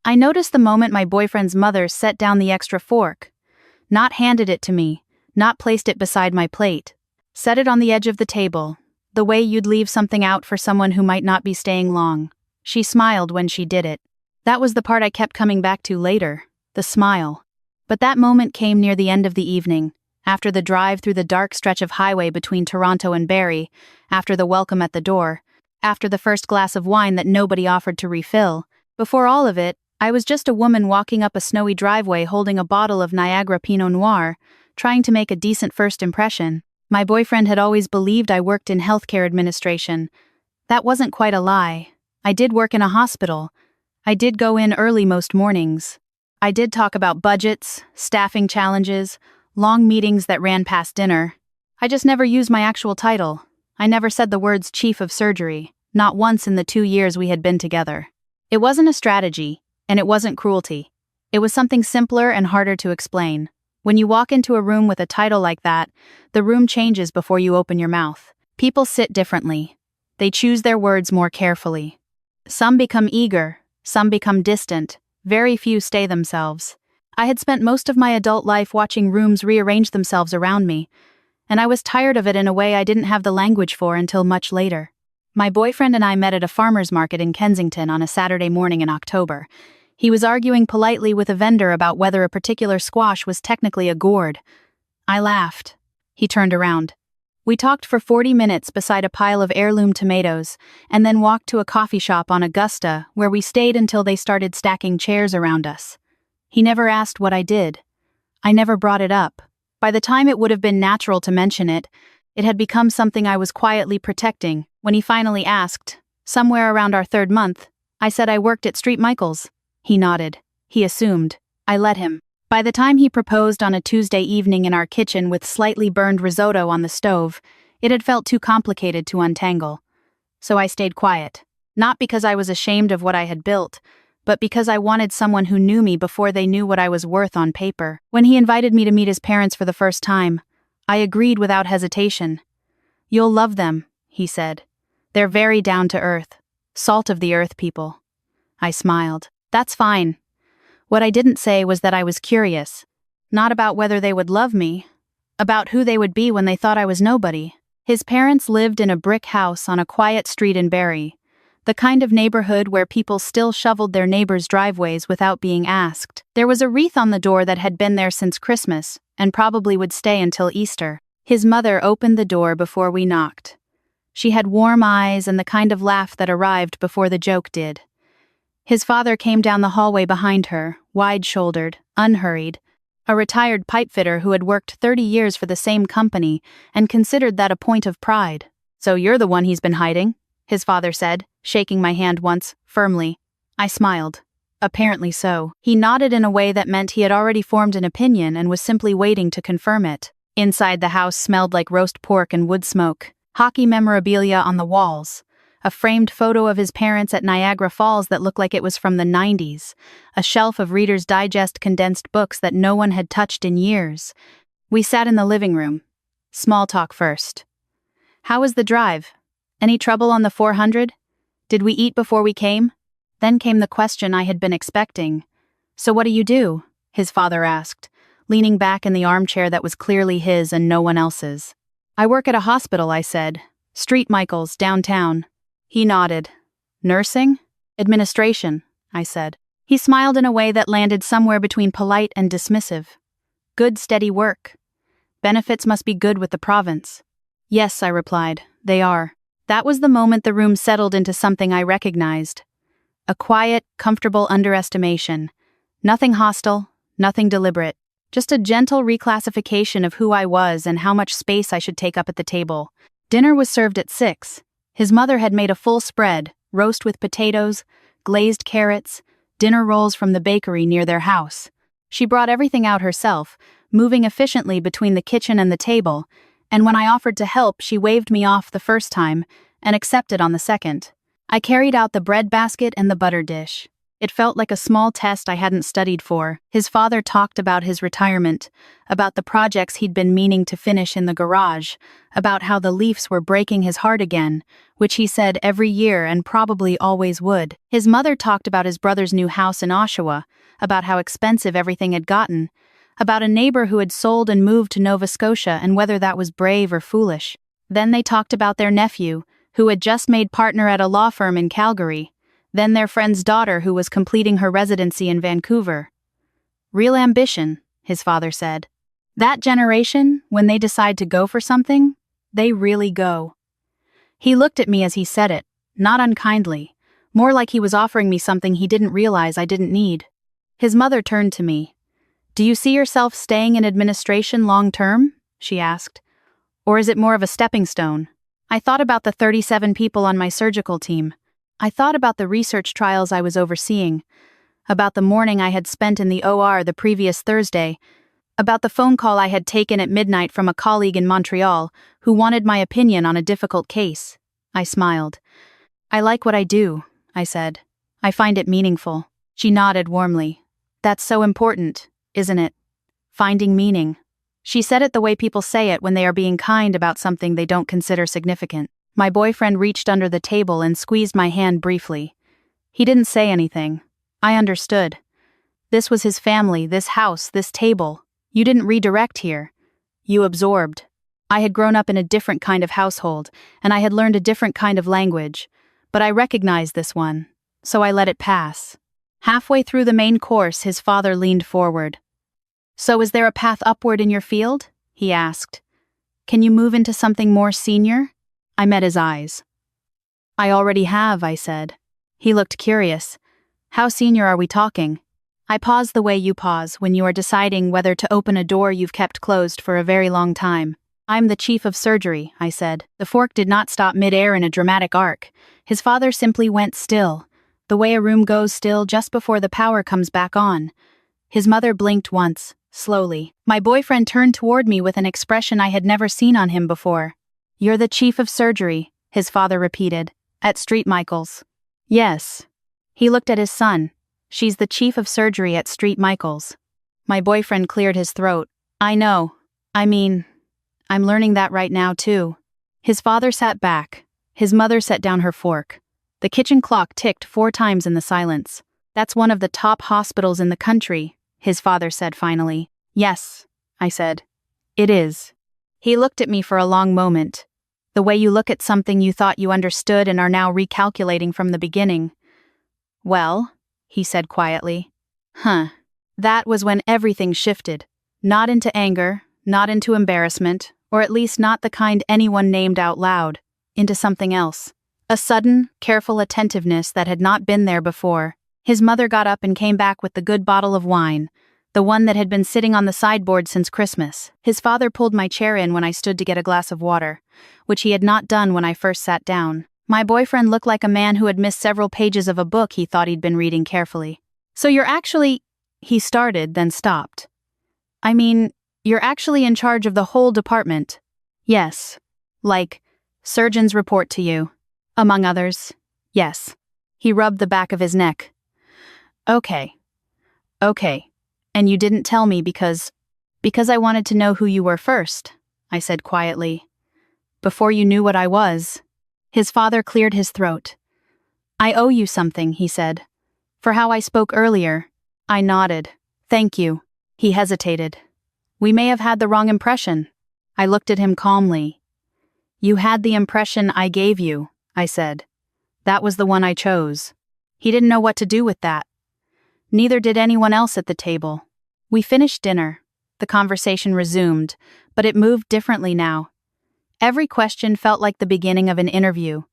I noticed the moment my boyfriend's mother set down the extra fork. Not handed it to me, not placed it beside my plate. Set it on the edge of the table, the way you'd leave something out for someone who might not be staying long. She smiled when she did it. That was the part I kept coming back to later, the smile. But that moment came near the end of the evening, after the drive through the dark stretch of highway between Toronto and Barrie, after the welcome at the door, after the first glass of wine that nobody offered to refill. Before all of it, I was just a woman walking up a snowy driveway holding a bottle of Niagara Pinot Noir, trying to make a decent first impression. My boyfriend had always believed I worked in healthcare administration. That wasn't quite a lie. I did work in a hospital. I did go in early most mornings. I did talk about budgets, staffing challenges, long meetings that ran past dinner. I just never used my actual title. I never said the words chief of surgery, not once in the 2 years we had been together. It wasn't a strategy, and it wasn't cruelty. It was something simpler and harder to explain. When you walk into a room with a title like that, the room changes before you open your mouth. People sit differently. They choose their words more carefully. Some become eager, some become distant, very few stay themselves. I had spent most of my adult life watching rooms rearrange themselves around me, and I was tired of it in a way I didn't have the language for until much later. My boyfriend and I met at a farmer's market in Kensington on a Saturday morning in October. He was arguing politely with a vendor about whether a particular squash was technically a gourd. I laughed. He turned around. We talked for 40 minutes beside a pile of heirloom tomatoes, and then walked to a coffee shop on Augusta, where we stayed until they started stacking chairs around us. He never asked what I did. I never brought it up. By the time it would have been natural to mention it, it had become something I was quietly protecting. When he finally asked, somewhere around our 3rd month, I said I worked at Street Michael's. He nodded. He assumed. I let him. By the time he proposed on a Tuesday evening in our kitchen with slightly burned risotto on the stove, it had felt too complicated to untangle. So I stayed quiet. Not because I was ashamed of what I had built, but because I wanted someone who knew me before they knew what I was worth on paper. When he invited me to meet his parents for the first time, I agreed without hesitation. You'll love them, he said. They're very down to earth. Salt of the earth people. I smiled. That's fine. What I didn't say was that I was curious. Not about whether they would love me. About who they would be when they thought I was nobody. His parents lived in a brick house on a quiet street in Barrie. The kind of neighborhood where people still shoveled their neighbors' driveways without being asked. There was a wreath on the door that had been there since Christmas, and probably would stay until Easter. His mother opened the door before we knocked. She had warm eyes and the kind of laugh that arrived before the joke did. His father came down the hallway behind her, wide-shouldered, unhurried, a retired pipefitter who had worked 30 years for the same company and considered that a point of pride. So you're the one he's been hiding, his father said, shaking my hand once, firmly. I smiled. Apparently so. He nodded in a way that meant he had already formed an opinion and was simply waiting to confirm it. Inside the house smelled like roast pork and wood smoke. Hockey memorabilia on the walls. A framed photo of his parents at Niagara Falls that looked like it was from the 90s. A shelf of Reader's Digest condensed books that no one had touched in years. We sat in the living room. Small talk first. How was the drive? Any trouble on the 400? Did we eat before we came? Then came the question I had been expecting. So what do you do? His father asked, leaning back in the armchair that was clearly his and no one else's. I work at a hospital, I said. Street Michael's, downtown. He nodded. Nursing? Administration, I said. He smiled in a way that landed somewhere between polite and dismissive. Good, steady work. Benefits must be good with the province. Yes, I replied, they are. That was the moment the room settled into something I recognized. A quiet, comfortable underestimation. Nothing hostile, nothing deliberate. Just a gentle reclassification of who I was and how much space I should take up at the table. Dinner was served at 6. His mother had made a full spread, roast with potatoes, glazed carrots, dinner rolls from the bakery near their house. She brought everything out herself, moving efficiently between the kitchen and the table, and when I offered to help, she waved me off the first time and accepted on the second. I carried out the bread basket and the butter dish. It felt like a small test I hadn't studied for. His father talked about his retirement, about the projects he'd been meaning to finish in the garage, about how the Leafs were breaking his heart again, which he said every year and probably always would. His mother talked about his brother's new house in Oshawa, about how expensive everything had gotten, about a neighbor who had sold and moved to Nova Scotia and whether that was brave or foolish. Then they talked about their nephew, who had just made partner at a law firm in Calgary. Then their friend's daughter who was completing her residency in Vancouver. Real ambition, his father said. That generation, when they decide to go for something, they really go. He looked at me as he said it, not unkindly, more like he was offering me something he didn't realize I didn't need. His mother turned to me. "Do you see yourself staying in administration long term?" she asked. "Or is it more of a stepping stone?" I thought about the 37 people on my surgical team. I thought about the research trials I was overseeing, about the morning I had spent in the OR the previous Thursday, about the phone call I had taken at midnight from a colleague in Montreal who wanted my opinion on a difficult case. I smiled. "I like what I do," I said. "I find it meaningful." She nodded warmly. "That's so important, isn't it? Finding meaning." She said it the way people say it when they are being kind about something they don't consider significant. My boyfriend reached under the table and squeezed my hand briefly. He didn't say anything. I understood. This was his family, this house, this table. You didn't redirect here. You absorbed. I had grown up in a different kind of household, and I had learned a different kind of language, but I recognized this one, so I let it pass. Halfway through the main course, his father leaned forward. "So is there a path upward in your field?" he asked. "Can you move into something more senior?" I met his eyes. "I already have," I said. He looked curious. "How senior are we talking?" I pause the way you pause when you are deciding whether to open a door you've kept closed for a very long time. "I'm the chief of surgery," I said. The fork did not stop mid-air in a dramatic arc. His father simply went still, the way a room goes still just before the power comes back on. His mother blinked once, slowly. My boyfriend turned toward me with an expression I had never seen on him before. "You're the chief of surgery," his father repeated, "at St. Michael's." "Yes." He looked at his son. "She's the chief of surgery at St. Michael's." My boyfriend cleared his throat. "I know. I'm learning that right now too." His father sat back. His mother set down her fork. The kitchen clock ticked 4 times in the silence. "That's one of the top hospitals in the country," his father said finally. "Yes," I said. "It is." He looked at me for a long moment. The way you look at something you thought you understood and are now recalculating from the beginning. "Well," he said quietly. That was when everything shifted. Not into anger, not into embarrassment, or at least not the kind anyone named out loud. Into something else. A sudden, careful attentiveness that had not been there before. His mother got up and came back with the good bottle of wine, the one that had been sitting on the sideboard since Christmas. His father pulled my chair in when I stood to get a glass of water, which he had not done when I first sat down. My boyfriend looked like a man who had missed several pages of a book he thought he'd been reading carefully. "So you're actually—" he started, then stopped. "You're actually in charge of the whole department." "Yes. Like, surgeons report to you. Among others. Yes." He rubbed the back of his neck. Okay. And you didn't tell me because I wanted to know who you were first," I said quietly. "Before you knew what I was." His father cleared his throat. "I owe you something," he said. "For how I spoke earlier." I nodded. "Thank you." He hesitated. "We may have had the wrong impression." I looked at him calmly. "You had the impression I gave you," I said. "That was the one I chose." He didn't know what to do with that. Neither did anyone else at the table. We finished dinner. The conversation resumed, but it moved differently now. Every question felt like the beginning of an interview.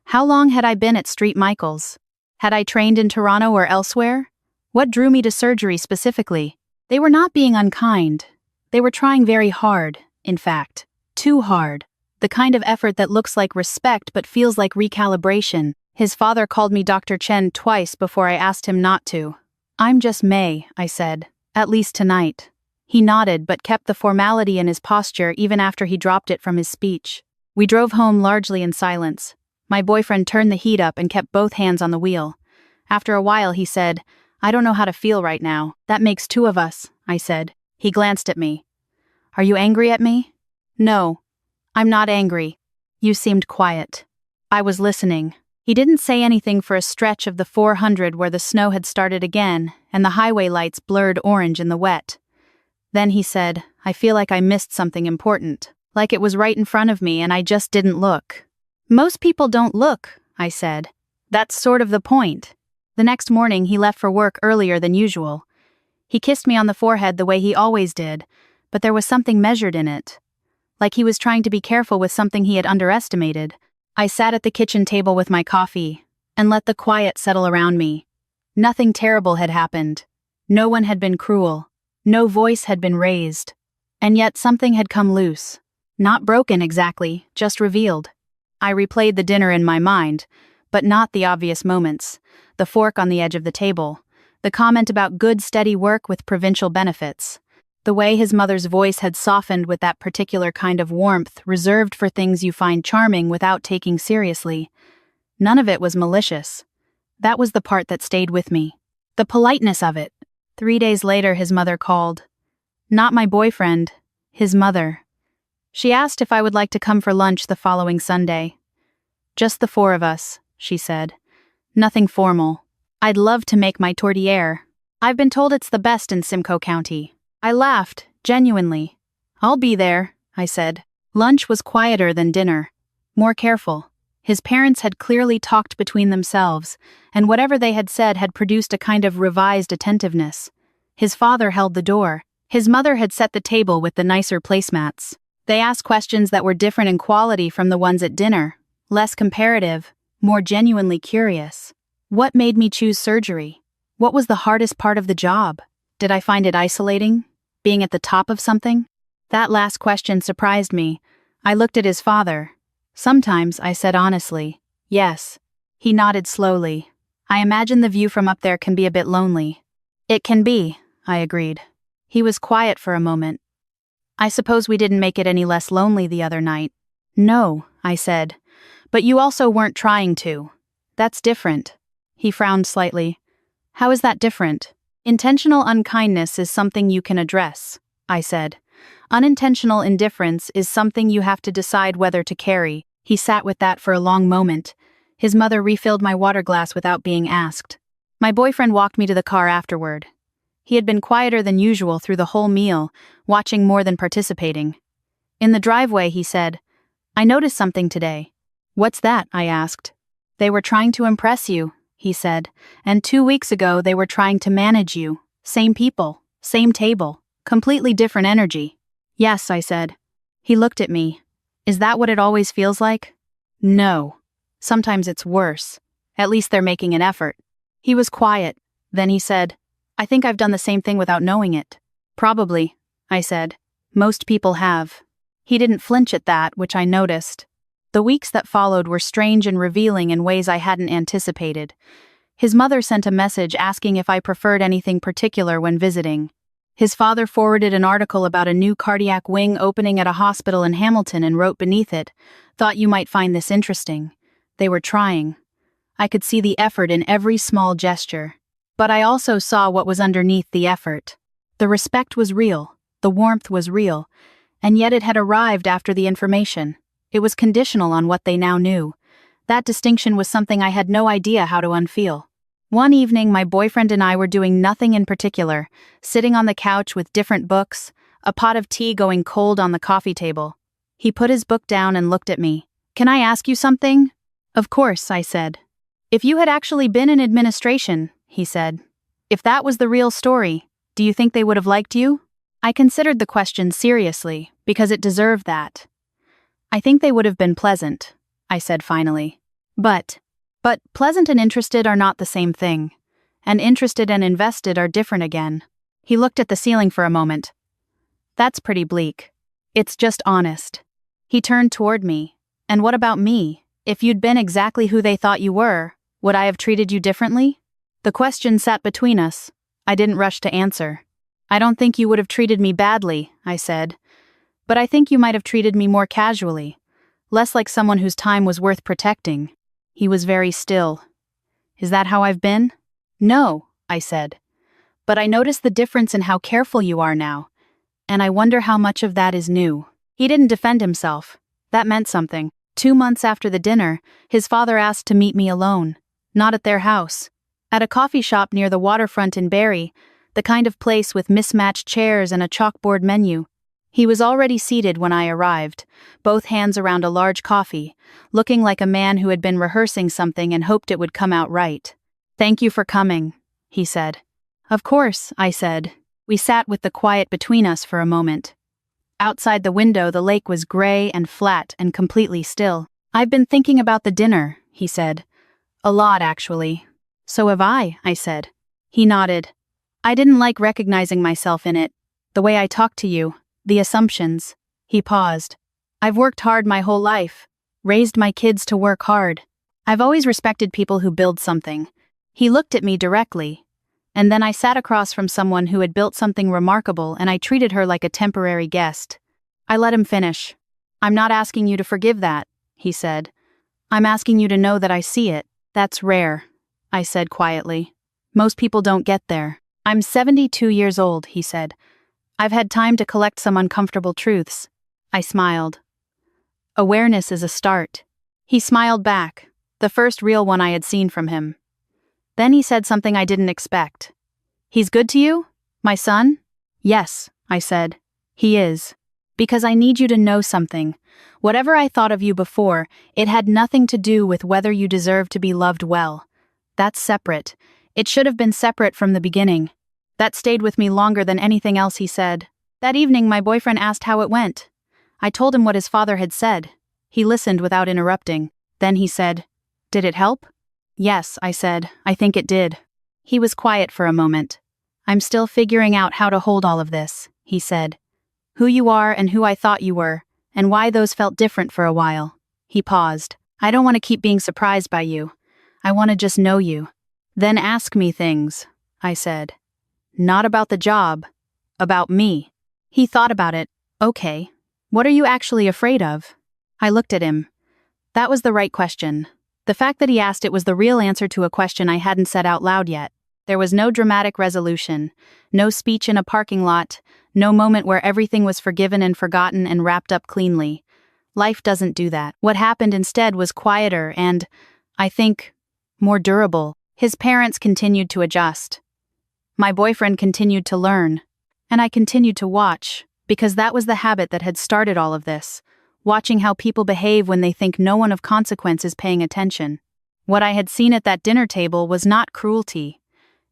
How long had I been at St. Michael's? Had I trained in Toronto or elsewhere? What drew me to surgery specifically? They were not being unkind. They were trying very hard, in fact. Too hard. The kind of effort that looks like respect but feels like recalibration. His father called me Dr. Chen twice before I asked him not to. "I'm just May," I said. "At least tonight." He nodded but kept the formality in his posture even after he dropped it from his speech. We drove home largely in silence. My boyfriend turned the heat up and kept both hands on the wheel. After a while, he said, "I don't know how to feel right now. That makes two of us," I said. He glanced at me. "Are you angry at me?" "No. I'm not angry." "You seemed quiet." I was listening. He didn't say anything for a stretch of the 400 where the snow had started again, and the highway lights blurred orange in the wet. Then he said, "I feel like I missed something important, like it was right in front of me and I just didn't look." "Most people don't look," I said. "That's sort of the point." The next morning he left for work earlier than usual. He kissed me on the forehead the way he always did, but there was something measured in it. Like he was trying to be careful with something he had underestimated. I sat at the kitchen table with my coffee, and let the quiet settle around me. Nothing terrible had happened. No one had been cruel. No voice had been raised. And yet something had come loose. Not broken exactly, just revealed. I replayed the dinner in my mind, but not the obvious moments. The fork on the edge of the table. The comment about good steady work with provincial benefits. The way his mother's voice had softened with that particular kind of warmth reserved for things you find charming without taking seriously. None of it was malicious. That was the part that stayed with me. The politeness of it. 3 days later his mother called. Not my boyfriend, his mother. She asked if I would like to come for lunch the following Sunday. "Just the four of us," she said. "Nothing formal. I'd love to make my tourtière. I've been told it's the best in Simcoe County." I laughed, genuinely. "I'll be there," I said. Lunch was quieter than dinner. More careful. His parents had clearly talked between themselves, and whatever they had said had produced a kind of revised attentiveness. His father held the door. His mother had set the table with the nicer placemats. They asked questions that were different in quality from the ones at dinner, less comparative, more genuinely curious. What made me choose surgery? What was the hardest part of the job? Did I find it isolating? Being at the top of something? That last question surprised me. I looked at his father. "Sometimes," I said honestly. "Yes." He nodded slowly. "I imagine the view from up there can be a bit lonely." "It can be," I agreed. He was quiet for a moment. "I suppose we didn't make it any less lonely the other night." "No," I said. "But you also weren't trying to. That's different." He frowned slightly. "How is that different?" "Intentional unkindness is something you can address," I said. "Unintentional indifference is something you have to decide whether to carry." He sat with that for a long moment. His mother refilled my water glass without being asked. My boyfriend walked me to the car afterward. He had been quieter than usual through the whole meal, watching more than participating. In the driveway, he said, "I noticed something today." "What's that?" I asked. "They were trying to impress you," he said, "and 2 weeks ago they were trying to manage you. Same people, same table, completely different energy." "Yes," I said. He looked at me. "Is that what it always feels like?" "No. Sometimes it's worse. At least they're making an effort." He was quiet. Then he said, "I think I've done the same thing without knowing it." "Probably," I said. "Most people have." He didn't flinch at that, which I noticed. The weeks that followed were strange and revealing in ways I hadn't anticipated. His mother sent a message asking if I preferred anything particular when visiting. His father forwarded an article about a new cardiac wing opening at a hospital in Hamilton and wrote beneath it, "Thought you might find this interesting." They were trying. I could see the effort in every small gesture. But I also saw what was underneath the effort. The respect was real, the warmth was real, and yet it had arrived after the information. It was conditional on what they now knew. That distinction was something I had no idea how to unfeel. One evening, my boyfriend and I were doing nothing in particular, sitting on the couch with different books, a pot of tea going cold on the coffee table. He put his book down and looked at me. "Can I ask you something?" "Of course," I said. "If you had actually been in administration," he said, "if that was the real story, do you think they would have liked you?" I considered the question seriously, because it deserved that. "I think they would have been pleasant," I said finally. But pleasant and interested are not the same thing. And interested and invested are different again." He looked at the ceiling for a moment. "That's pretty bleak. It's just honest." He turned toward me. "And what about me? If you'd been exactly who they thought you were, would I have treated you differently?" The question sat between us. I didn't rush to answer. "I don't think you would have treated me badly," I said. "But I think you might have treated me more casually, less like someone whose time was worth protecting." He was very still. Is that how I've been? No, I said. But I notice the difference in how careful you are now. And I wonder how much of that is new. He didn't defend himself. That meant something. 2 months after the dinner, his father asked to meet me alone. Not at their house. At a coffee shop near the waterfront in Barrie, the kind of place with mismatched chairs and a chalkboard menu. He was already seated when I arrived, both hands around a large coffee, looking like a man who had been rehearsing something and hoped it would come out right. "Thank you for coming," he said. "Of course," I said. We sat with the quiet between us for a moment. Outside the window, the lake was gray and flat and completely still. "I've been thinking about the dinner," he said. "A lot, actually." "So have I," said. He nodded. "I didn't like recognizing myself in it. The way I talked to you. The assumptions." He paused. "I've worked hard my whole life. Raised my kids to work hard. I've always respected people who build something." He looked at me directly. And then I sat across from someone who had built something remarkable, and I treated her like a temporary guest. I let him finish. "I'm not asking you to forgive that," he said. "I'm asking you to know that I see it." "That's rare," I said quietly. "Most people don't get there." "I'm 72 years old," he said. "I've had time to collect some uncomfortable truths." I smiled. "Awareness is a start." He smiled back, the first real one I had seen from him. Then he said something I didn't expect. "He's good to you? My son?" "Yes," I said. "He is. Because I need you to know something. Whatever I thought of you before, it had nothing to do with whether you deserve to be loved well. That's separate. It should have been separate from the beginning." That stayed with me longer than anything else he said. That evening, my boyfriend asked how it went. I told him what his father had said. He listened without interrupting. Then he said, "Did it help?" "Yes," I said. "I think it did." He was quiet for a moment. "I'm still figuring out how to hold all of this," he said. "Who you are and who I thought you were, and why those felt different for a while." He paused. "I don't want to keep being surprised by you. I want to just know you." "Then ask me things," I said. "Not about the job. About me." He thought about it. "Okay. What are you actually afraid of?" I looked at him. That was the right question. The fact that he asked it was the real answer to a question I hadn't said out loud yet. There was no dramatic resolution, no speech in a parking lot, no moment where everything was forgiven and forgotten and wrapped up cleanly. Life doesn't do that. What happened instead was quieter and, I think, more durable. His parents continued to adjust. My boyfriend continued to learn. And I continued to watch, because that was the habit that had started all of this. Watching how people behave when they think no one of consequence is paying attention. What I had seen at that dinner table was not cruelty.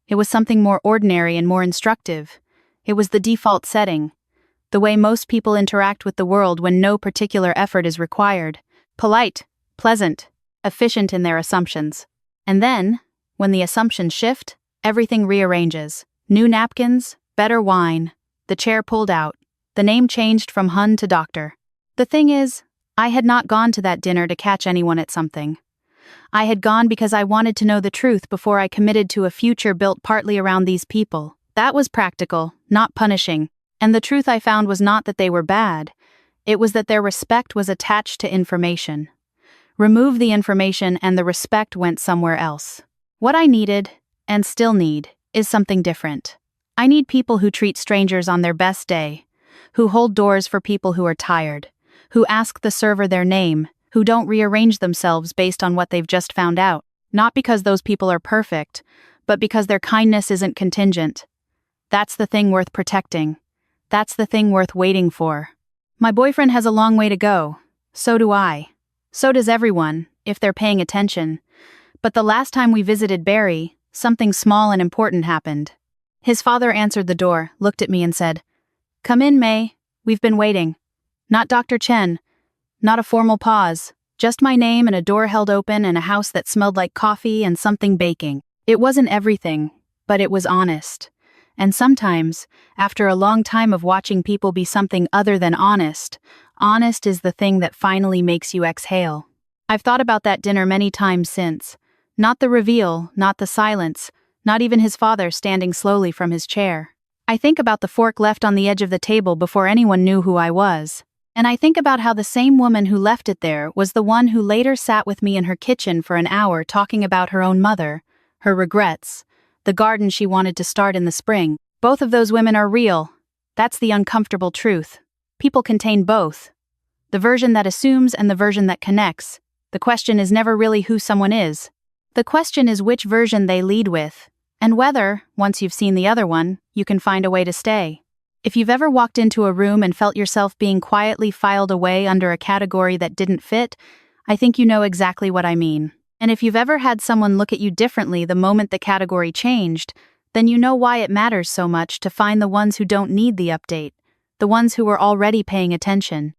It was something more ordinary and more instructive. It was the default setting. The way most people interact with the world when no particular effort is required. Polite, pleasant, efficient in their assumptions. And then, when the assumptions shift, everything rearranges. New napkins, better wine. The chair pulled out. The name changed from Hun to Doctor. The thing is, I had not gone to that dinner to catch anyone at something. I had gone because I wanted to know the truth before I committed to a future built partly around these people. That was practical, not punishing. And the truth I found was not that they were bad. It was that their respect was attached to information. Remove the information and the respect went somewhere else. What I needed, and still need, is something different. I need people who treat strangers on their best day, who hold doors for people who are tired, who ask the server their name, who don't rearrange themselves based on what they've just found out, not because those people are perfect, but because their kindness isn't contingent. That's the thing worth protecting. That's the thing worth waiting for. My boyfriend has a long way to go. So do I. So does everyone, if they're paying attention. But the last time we visited Barrie, something small and important happened. His father answered the door, looked at me and said, "Come in, May. We've been waiting." Not Dr. Chen. Not a formal pause. Just my name and a door held open and a house that smelled like coffee and something baking. It wasn't everything, but it was honest. And sometimes, after a long time of watching people be something other than honest, honest is the thing that finally makes you exhale. I've thought about that dinner many times since. Not the reveal, not the silence, not even his father standing slowly from his chair. I think about the fork left on the edge of the table before anyone knew who I was. And I think about how the same woman who left it there was the one who later sat with me in her kitchen for an hour talking about her own mother, her regrets, the garden she wanted to start in the spring. Both of those women are real. That's the uncomfortable truth. People contain both. The version that assumes and the version that connects. The question is never really who someone is. The question is which version they lead with, and whether, once you've seen the other one, you can find a way to stay. If you've ever walked into a room and felt yourself being quietly filed away under a category that didn't fit, I think you know exactly what I mean. And if you've ever had someone look at you differently the moment the category changed, then you know why it matters so much to find the ones who don't need the update, the ones who were already paying attention.